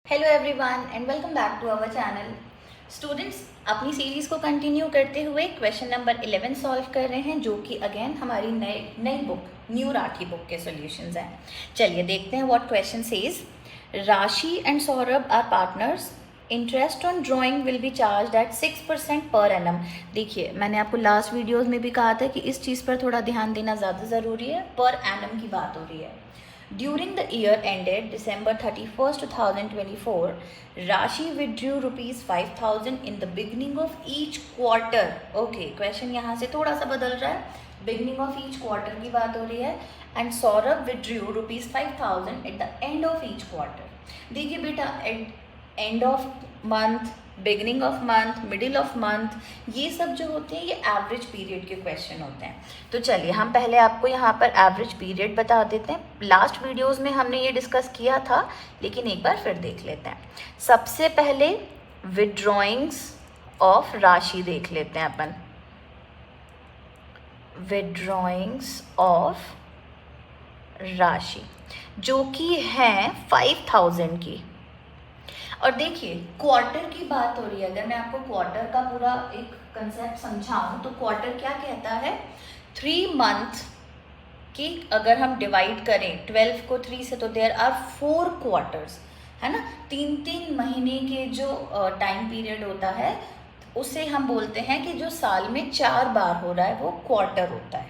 Hello everyone and welcome back to our channel. Students, अपनी series को continue करते हुए क्वेश्चन नंबर 11 सॉल्व कर रहे हैं, जो कि अगेन हमारी नई बुक न्यू राठी बुक के सॉल्यूशंस हैं। चलिए देखते हैं what question says. Rashi and Saurabh are partners. Interest on drawing will be charge at 6% per annum. देखिए, मैंने आपको लास्ट वीडियोज़ में भी कहा था कि इस चीज़ पर थोड़ा ध्यान देना ज़्यादा ज़रूरी है। पर एनम की बात हो रही है। During the year ended December 31st, 2024, Rashi withdrew rupees 5,000 in the beginning of each quarter. Okay, question यहाँ से थोड़ा सा बदल रहा है, beginning of each quarter की बात हो रही है। And Saurabh withdrew rupees 5,000 at the end of each quarter. देखिए बेटा, end of month, beginning of month, middle of month, ये सब जो होते हैं ये एवरेज पीरियड के क्वेश्चन होते हैं। तो चलिए हम पहले आपको यहाँ पर एवरेज पीरियड बता देते हैं। लास्ट वीडियोस में हमने ये डिस्कस किया था, लेकिन एक बार फिर देख लेते हैं। सबसे पहले विड्रॉइंग्स ऑफ राशि देख लेते हैं अपन। विड्रॉइंग्स ऑफ राशि जो कि हैं 5,000 की। और देखिए, क्वार्टर की बात हो रही है। अगर मैं आपको क्वार्टर का पूरा एक कंसेप्ट समझाऊं तो क्वार्टर क्या कहता है, 3 मंथ की अगर हम डिवाइड करें 12 को 3 से, तो देयर आर 4 क्वार्टर्स, है ना। 3-3 महीने के जो टाइम पीरियड होता है उसे हम बोलते हैं कि जो साल में 4 बार हो रहा है वो क्वार्टर होता है।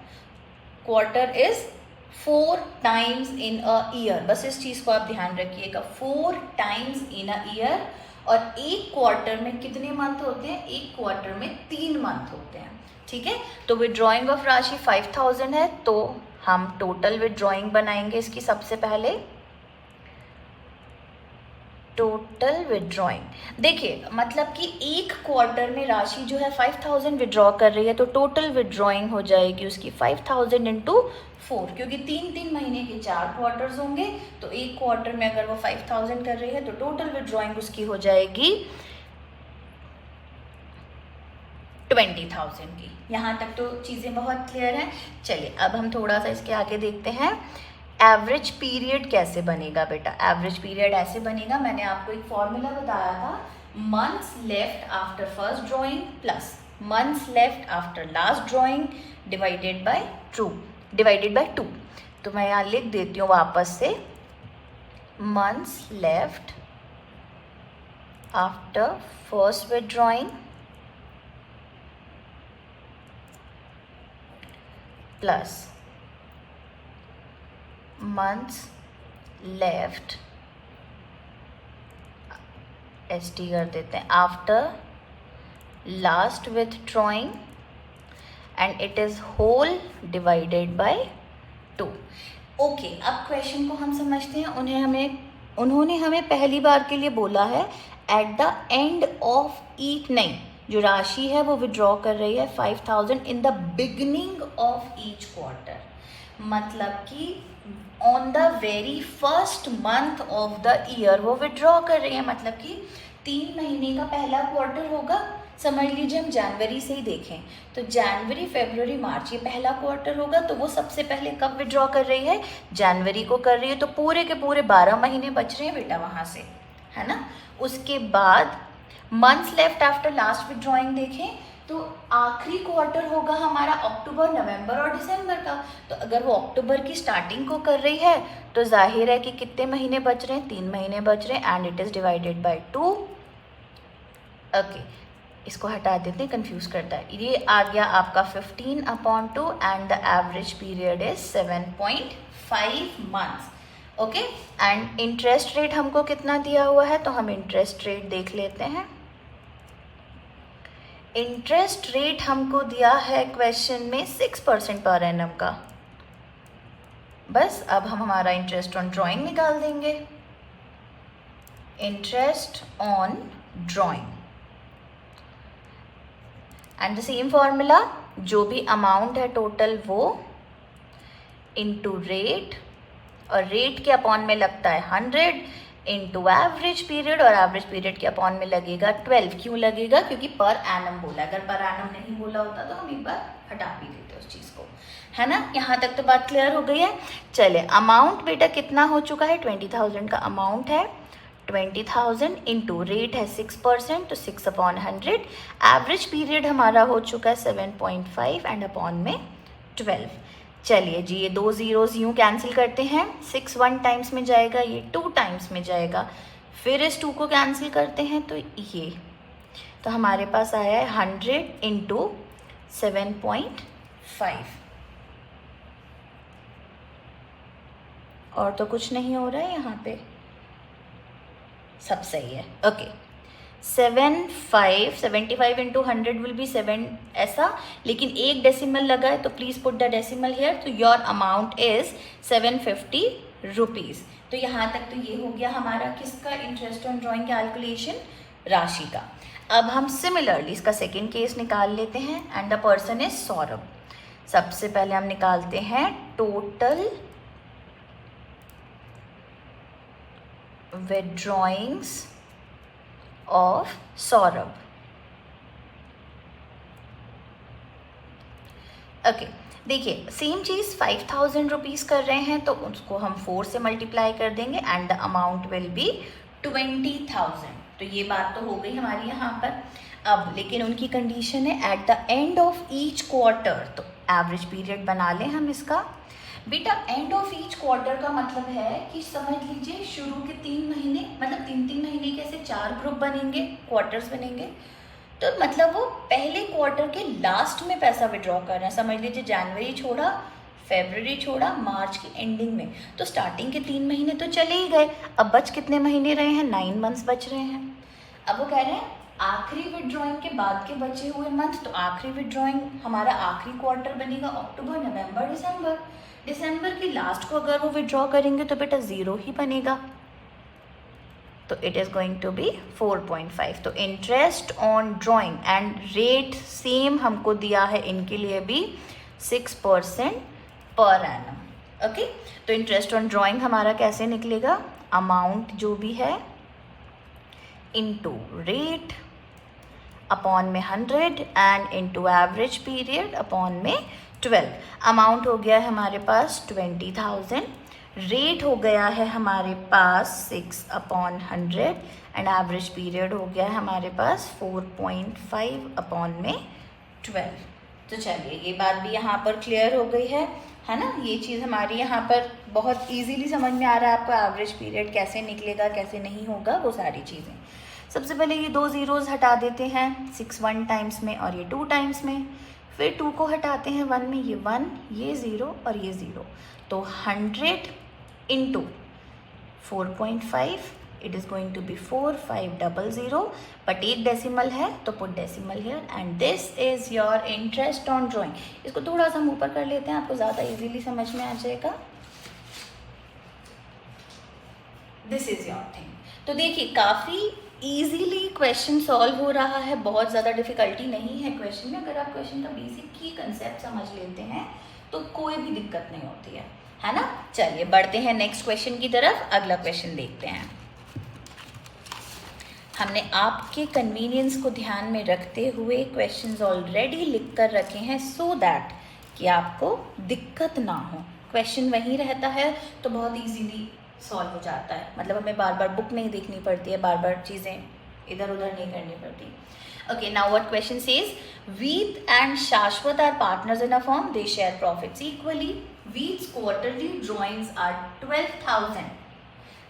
Quarter is 4 times in a year. बस इस चीज़ को आप ध्यान रखिएगा, 4 टाइम्स इन अ ईयर। और एक क्वार्टर में कितने मंथ होते हैं? एक क्वार्टर में 3 मंथ होते हैं, ठीक है। तो विड्रॉइंग ऑफ राशि 5,000 है, तो हम टोटल विड्रॉइंग बनाएंगे इसकी। सबसे पहले टोटल विड्रॉइंग, देखिए मतलब कि एक क्वार्टर में राशि जो है 5,000 विड्रॉ कर रही है, तो टोटल विड्रॉइंग हो जाएगी उसकी 5,000 इंटू 4, क्योंकि 3-3 महीने के 4 क्वार्टर्स होंगे। तो एक क्वार्टर में अगर वो 5,000 कर रही है तो टोटल विड्रॉइंग उसकी हो जाएगी 20,000 की। यहाँ तक तो चीज़ें बहुत क्लियर हैं। चलिए अब हम थोड़ा सा इसके आगे देखते हैं। एवरेज पीरियड कैसे बनेगा बेटा? एवरेज पीरियड ऐसे बनेगा, मैंने आपको एक फॉर्मूला बताया था, months left after first drawing plus months left after last drawing divided by 2। तो मैं यहाँ लिख देती हूँ वापस से, months left after first withdrawing plus months left, ST कर देते हैं, after last withdrawing, and it is whole divided by 2। Okay, अब क्वेश्चन को हम समझते हैं। उन्होंने हमें पहली बार के लिए बोला है at the end of each, नहीं, जो राशि है वो विड्रॉ कर रही है 5,000 in the beginning of each quarter, मतलब कि on the very first month of the year वो विड्रॉ कर रही है। मतलब कि 3 महीने का पहला क्वार्टर होगा, समझ लीजिए हम जनवरी से ही देखें तो जनवरी, फरवरी, मार्च ये पहला क्वार्टर होगा। तो वो सबसे पहले कब विड्रॉ कर रही है? जनवरी को कर रही है। तो पूरे के पूरे 12 महीने बच रहे हैं बेटा वहाँ से, है ना। उसके बाद months left after last withdrawing देखें तो आखिरी क्वार्टर होगा हमारा अक्टूबर, नवंबर और दिसंबर का। तो अगर वो अक्टूबर की स्टार्टिंग को कर रही है तो जाहिर है कि कितने महीने बच रहे हैं? 3 महीने बच रहे हैं, and it is divided by 2। Okay, इसको हटा देते हैं, कंफ्यूज करता है। ये आ गया आपका 15/2 and the average period is 7.5 months. Okay, and interest rate हमको कितना दिया हुआ है, तो हम इंटरेस्ट रेट देख लेते हैं। इंटरेस्ट रेट हमको दिया है क्वेश्चन में 6% पर एनम का। बस अब हम हमारा इंटरेस्ट ऑन ड्राइंग निकाल देंगे। Interest on drawing and the same formula, जो भी अमाउंट है टोटल वो इनटू रेट, और रेट के अपॉन में लगता है 100 इंटू एवरेज पीरियड, और एवरेज पीरियड के अपॉन में लगेगा 12। क्यों लगेगा? क्योंकि पर एनम बोला। अगर पर एनम नहीं बोला होता तो हम एक बार हटा भी देते उस चीज़ को, है ना। यहाँ तक तो बात क्लियर हो गई है। चले, अमाउंट बेटा कितना हो चुका है? 20,000 का अमाउंट है। 20,000 इंटू रेट है 6%, तो 6/100। एवरेज पीरियड हमारा हो चुका है 7.5 एंड अपॉन में 12। चलिए जी, ये 2 ज़ीरोज़ यूँ कैंसिल करते हैं। 6 1 टाइम्स में जाएगा, ये 2 टाइम्स में जाएगा, फिर इस 2 को कैंसिल करते हैं तो ये, तो हमारे पास आया है 100 इंटू 7.5। और तो कुछ नहीं हो रहा है यहाँ पे, सब सही है। ओके, 75 इंटू 100 विल बी 7 ऐसा, लेकिन एक डेसिमल लगा है तो please put the decimal here. तो योर अमाउंट इज 750 रुपीज़। तो यहाँ तक तो ये हो गया हमारा किसका, इंटरेस्ट ऑन ड्राइंग कैलकुलेशन, राशि का। अब हम सिमिलरली इसका सेकेंड केस निकाल लेते हैं and the person is Saurabh. सबसे पहले हम निकालते हैं total withdrawings of Saurabh. Okay, देखिए सेम चीज़ 5,000 रुपीज़ कर रहे हैं तो उसको हम 4 से मल्टीप्लाई कर देंगे and the amount will be 20,000। तो ये बात तो हो गई हमारी यहाँ पर। अब लेकिन उनकी कंडीशन है at the end of each quarter, तो एवरेज पीरियड बना लें हम इसका। बेटा एंड ऑफ ईच क्वार्टर का मतलब है कि समझ लीजिए शुरू के 3 महीने, मतलब 3 महीने कैसे 4 ग्रुप बनेंगे, क्वार्टर्स बनेंगे, तो मतलब वो पहले क्वार्टर के लास्ट में पैसा विड्रॉ कर रहे हैं। समझ लीजिए जनवरी छोड़ा, फरवरी छोड़ा, मार्च की एंडिंग में, तो स्टार्टिंग के 3 महीने तो चले ही गए। अब बच कितने महीने रहे हैं, 9 मंथ्स बच रहे हैं। अब वो कह रहे हैं आखिरी विड्रॉइंग के बाद के बचे हुए मंथ, तो आखिरी विड्रॉइंग हमारा आखिरी क्वार्टर बनेगा अक्टूबर, नवंबर, दिसंबर। दिसंबर की लास्ट को अगर वो विड्रॉ करेंगे तो बेटा 0 ही बनेगा, तो it is going to be 4.5। तो interest on drawing and rate same हमको दिया है इनके लिए भी 6% पर एनम। ओके, तो इंटरेस्ट ऑन ड्राइंग हमारा कैसे निकलेगा, अमाउंट जो भी है इनटू रेट अपॉन में 100 and into average period upon में 12। अमाउंट हो गया है हमारे पास 20,000, रेट हो गया है हमारे पास 6/100 एंड एवरेज पीरियड हो गया है हमारे पास 4.5 अपॉन में 12। तो चलिए ये बात भी यहाँ पर क्लियर हो गई है ना। ये चीज़ हमारी यहाँ पर बहुत इजीली समझ में आ रहा है आपको, एवरेज पीरियड कैसे निकलेगा कैसे नहीं होगा वो सारी चीज़ें। सबसे पहले ये 2 ज़ीरोज़ हटा देते हैं, 6 1 टाइम्स में और ये 2 टाइम्स में, फिर 2 को हटाते हैं 1 में, ये 1, ये 0 और ये 0, तो 100 into 4.5 it is going to be 4500, but एक डेसिमल है तो put decimal here and this is your interest on drawing. इसको थोड़ा सा हम ऊपर कर लेते हैं, आपको ज़्यादा इजीली समझ में आ जाएगा। This is your thing. तो देखिए काफ़ी ईजीली क्वेश्चन सॉल्व हो रहा है, बहुत ज़्यादा डिफिकल्टी नहीं है क्वेश्चन में। अगर आप क्वेश्चन का बेसिक की कंसेप्ट समझ लेते हैं तो कोई भी दिक्कत नहीं होती है ना। चलिए बढ़ते हैं नेक्स्ट क्वेश्चन की तरफ। अगला क्वेश्चन देखते हैं। हमने आपके कन्वीनियंस को ध्यान में रखते हुए क्वेश्चंस ऑलरेडी लिख कर रखे हैं सो दैट कि आपको दिक्कत ना हो। क्वेश्चन वहीं रहता है तो बहुत इजीली सॉल्व हो जाता है, मतलब हमें बार बार बुक नहीं देखनी पड़ती है, बार बार चीज़ें इधर उधर नहीं करनी पड़ती। Okay, now what question says, Veet and Shashwat are partners in a firm, they share profits equally, Veet's quarterly drawings are 12,000।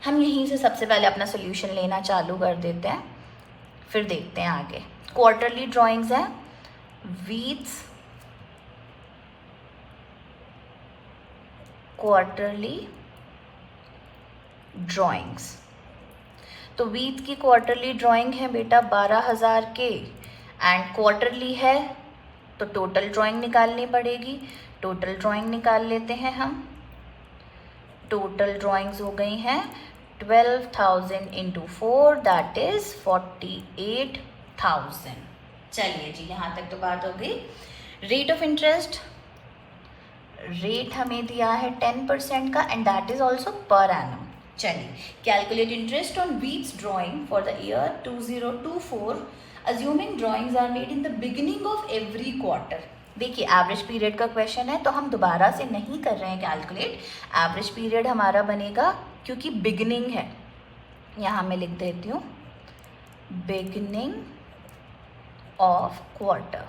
हम यहीं से सबसे पहले अपना सोल्यूशन लेना चालू कर देते हैं, फिर देखते हैं आगे। क्वार्टरली ड्रॉइंग्स है, वीट्स क्वार्टरली ड्राइंग्स, तो वीट की क्वार्टरली ड्राइंग है बेटा 12,000 के एंड क्वार्टरली है तो टोटल ड्राइंग निकालनी पड़ेगी। टोटल ड्राइंग निकाल लेते हैं हम। टोटल ड्राइंग्स हो गई हैं 12,000 इंटू 4 दैट इज 48,000। चलिए जी यहाँ तक तो बात हो गई। रेट ऑफ इंटरेस्ट, रेट हमें दिया है 10% का and that is also per एनम। चलिए, calculate interest on Veet's drawing for the year 2024 assuming drawings are made in the beginning of every quarter. देखिए एवरेज पीरियड का क्वेश्चन है तो हम दोबारा से नहीं कर रहे हैं कैलकुलेट। एवरेज पीरियड हमारा बनेगा क्योंकि बिगिनिंग है, यहाँ मैं लिख देती हूँ बिगनिंग ऑफ क्वार्टर,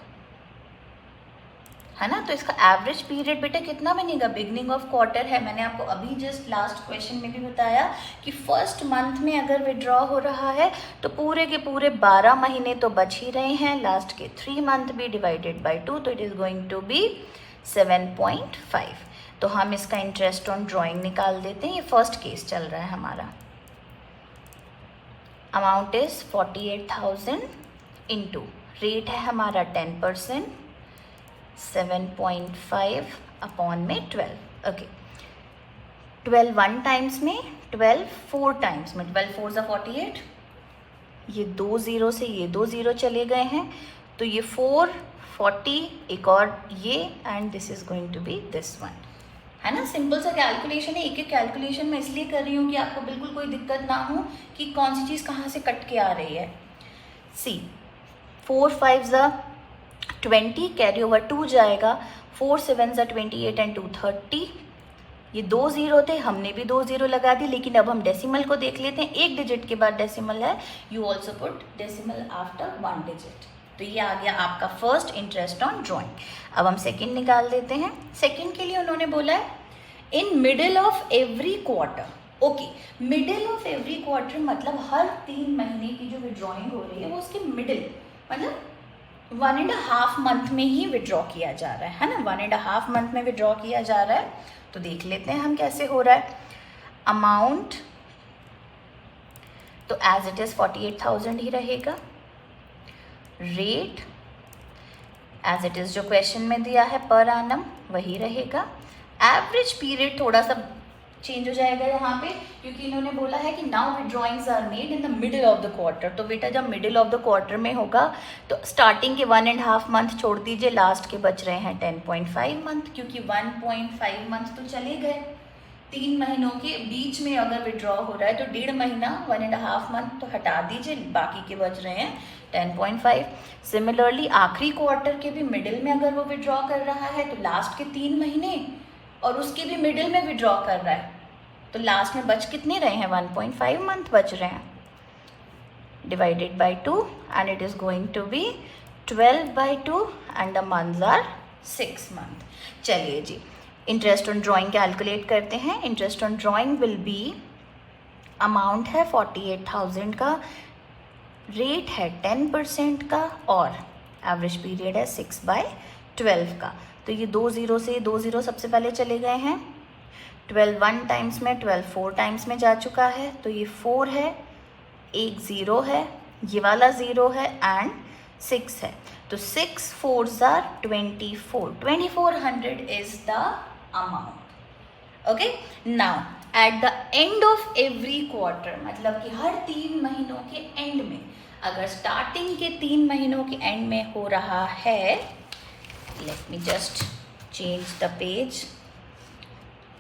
है ना। तो इसका एवरेज पीरियड बेटा कितना बनेगा, बिगनिंग ऑफ क्वार्टर है। मैंने आपको अभी जस्ट लास्ट क्वेश्चन में भी बताया कि फर्स्ट मंथ में अगर विड्रॉ हो रहा है तो पूरे के पूरे 12 महीने तो बच ही रहे हैं, लास्ट के 3 मंथ भी डिवाइडेड बाय 2, तो it is going to be 7.5। तो हम इसका इंटरेस्ट ऑन ड्राइंग निकाल देते हैं। ये फर्स्ट केस चल रहा है हमारा। अमाउंट इज 48,000 इंटू रेट है हमारा 10%, 7.5 अपॉन में 12। ओके, 12 1 टाइम्स में, 12 4 टाइम्स में, 12 4 ज़ा 48, ये 2 0 से ये 2 0 चले गए हैं, तो ये 4 40 एक और ये, and this is going to be this one, है ना। सिंपल सा कैलकुलेशन है। एक एक कैलकुलेशन मैं इसलिए कर रही हूँ कि आपको बिल्कुल कोई दिक्कत ना हो कि कौन सी चीज़ कहाँ से कट के आ रही है। सी 4 5 ज़ा 20, कैरी ओवर 2 जाएगा, 4 7 ज़ा 28 एंड 2 30। ये 2 0 थे, हमने भी 2 0 लगा दी, लेकिन अब हम डेसिमल को देख लेते हैं। एक डिजिट के बाद डेसिमल है, you also put decimal after 1 digit. तो ये आ गया आपका फर्स्ट इंटरेस्ट ऑन ड्राइंग। अब हम सेकंड निकाल देते हैं। सेकंड के लिए उन्होंने बोला है in middle of every quarter. Okay, middle of every quarter मतलब हर 3 महीने की जो विड्रॉइंग हो रही है वो उसके मिडिल, मतलब 1.5 मंथ में ही विड्रॉ किया जा रहा है ना। 1.5 मंथ में विड्रॉ किया जा रहा है, तो देख लेते हैं हम कैसे हो रहा है। अमाउंट तो एज इट इज 48,000 ही रहेगा। रेट एज इट इज जो क्वेश्चन में दिया है पर एनम वही रहेगा। एवरेज पीरियड थोड़ा सा चेंज हो जाएगा यहाँ पे, क्योंकि इन्होंने बोला है कि now withdrawings are made in the middle of the quarter. तो बेटा जब मिडिल ऑफ द क्वार्टर में होगा तो स्टार्टिंग के 1.5 मंथ छोड़ दीजिए, लास्ट के बच रहे हैं 10.5 मंथ, क्योंकि 1.5 मंथ तो चले गए। 3 महीनों के बीच में अगर विड्रॉ हो रहा है तो 1.5 महीना 1.5 मंथ तो हटा दीजिए, बाकी के बच रहे हैं 10.5। सिमिलरली आखिरी क्वार्टर के भी मिडिल में अगर वो विड्रॉ कर रहा है तो लास्ट के 3 महीने और उसके भी मिडिल में विड्रॉ कर रहा है, तो लास्ट में बच कितने रहे हैं, 1.5 मंथ बच रहे हैं, divided by 2 and it is going to be 12/2 and the months are 6 month. चलिए जी, इंटरेस्ट ऑन ड्राइंग कैलकुलेट करते हैं। Interest on drawing will be, amount है 48,000 का, रेट है 10% का और एवरेज पीरियड है 6/12 का। तो ये 2 0 से 2 0 सबसे पहले चले गए हैं, 12 1 टाइम्स में, 12 4 टाइम्स में जा चुका है, तो ये 4 है, एक 0 है, ये वाला 0 है एंड 6 है, तो 6 4s are 24, 2400 is the amount. Okay, now at the end of every quarter, मतलब कि हर 3 महीनों के एंड में, अगर स्टार्टिंग के 3 महीनों के एंड में हो रहा है, let me just change the page.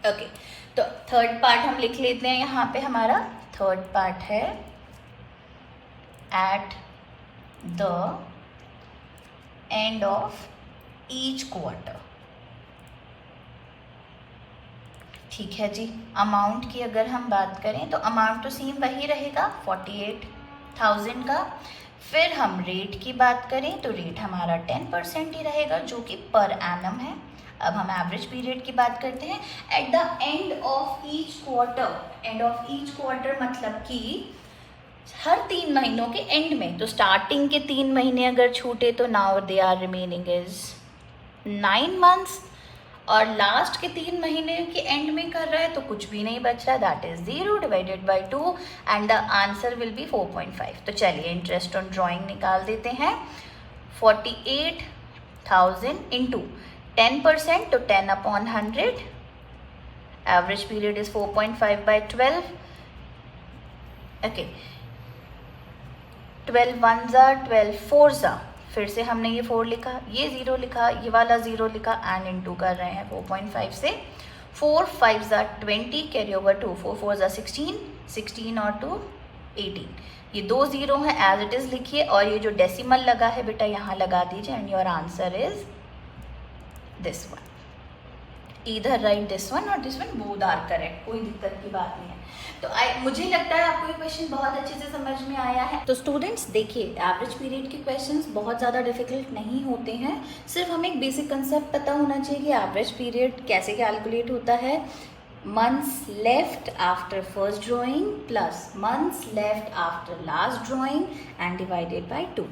Okay, तो थर्ड पार्ट हम लिख लेते हैं यहाँ पे। हमारा थर्ड पार्ट है at the end of each quarter। ठीक है जी। अमाउंट की अगर हम बात करें तो अमाउंट तो सेम वही रहेगा 48,000 का। फिर हम रेट की बात करें तो रेट हमारा 10% ही रहेगा, जो कि पर एनम है। अब हम एवरेज पीरियड की बात करते हैं। At the end of each quarter, end of each quarter मतलब कि हर 3 महीनों के एंड में, तो स्टार्टिंग के 3 महीने अगर छूटे तो now they are remaining is 9 months, और लास्ट के 3 महीने के एंड में कर रहा है तो कुछ भी नहीं बच रहा, that is 0 divided by 2 and the answer will be 4.5। तो चलिए इंटरेस्ट ऑन ड्राइंग निकाल देते हैं। 48,000 इंटू 10%, तो 10/100, average period is 4.5/12। Okay, 12 1s are 12 4s are, फिर से हमने ये 4 लिखा, ये 0 लिखा, ये वाला 0 लिखा एंड इनटू कर रहे हैं 4.5 से। 4 5s are 20, carry over 2, 4 4s are 16, 16 और 2 18। ये 2 0 हैं, एज इट इज़ लिखिए, और ये जो डेसिमल लगा है बेटा यहाँ लगा दीजिए and your answer is this one. Either write this one और this one, both are correct, कोई दिक्कत की बात नहीं है। तो मुझे लगता है आपको ये क्वेश्चन बहुत अच्छे से समझ में आया है। तो स्टूडेंट्स देखिए, एवरेज पीरियड के क्वेश्चंस बहुत ज़्यादा डिफिकल्ट नहीं होते हैं, सिर्फ हमें एक बेसिक कंसेप्ट पता होना चाहिए कि एवरेज पीरियड कैसे कैलकुलेट होता है। months left after first drawing plus months left after last drawing and divided by 2।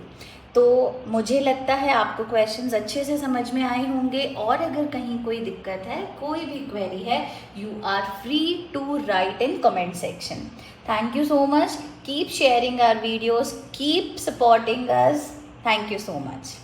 तो मुझे लगता है आपको क्वेश्चंस अच्छे से समझ में आए होंगे, और अगर कहीं कोई दिक्कत है, कोई भी क्वेरी है, you are free to write in comment section. Thank you so much, keep sharing our videos, keep supporting us, thank you so much.